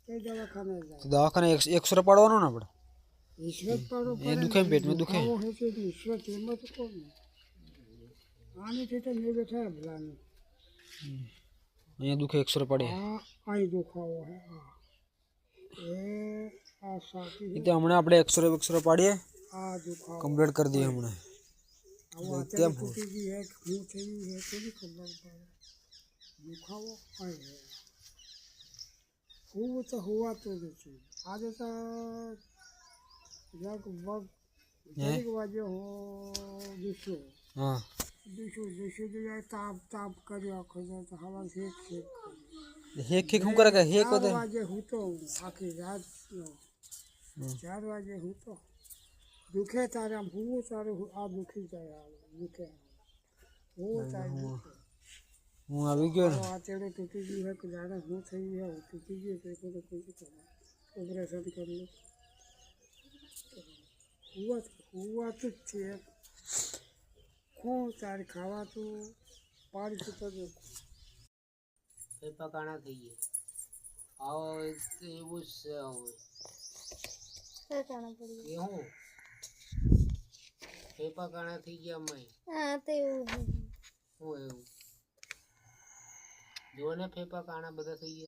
तो दवाखाने एक्सरे पड़वानो ना पड़े ईश्वर पाड़ो ये दुखे पेट में दुखे वो है कि ईश्वर हिम्मत को आने थे तो नहीं बैठा है बुलाने ये दुखे एक्सरे पड़े आई दुखा वो है ये साथी ये तो हमने अपने एक्सरे पाड़िए दुखा कंप्लीट कर दिए हमने वो आते टूटी भी है खून चाहिए है तो भी खबर पड़ा दुखा वो आई है हुआ तो देखिए आज ऐसा लगभग 1 बजे हो दूसरो हाँ दूसरो जो है ताप कर तो हवा से हेक हेक हम करेगा हेक 4 बजे हूँ तो आखिर रात 4 बजे हूँ तो दुखे तारे हुआ तारे आ दुखी जाए दुखे हुआ तारे હું આવી ગયો ને आचेड़े टूटी गई है कि जाने हूँ सही है वो टूटी गई तो कोई ऑपरेशन कर लो हुआ तो छे खूब सारी खावा तो पानी पीता जो પકાણા થઈ ગયા આવો એવું જ છે હવે હું પકાણા થઈ ગયા અમે હું એવું જોને ફેફા કાણા બધા થઈ ગયા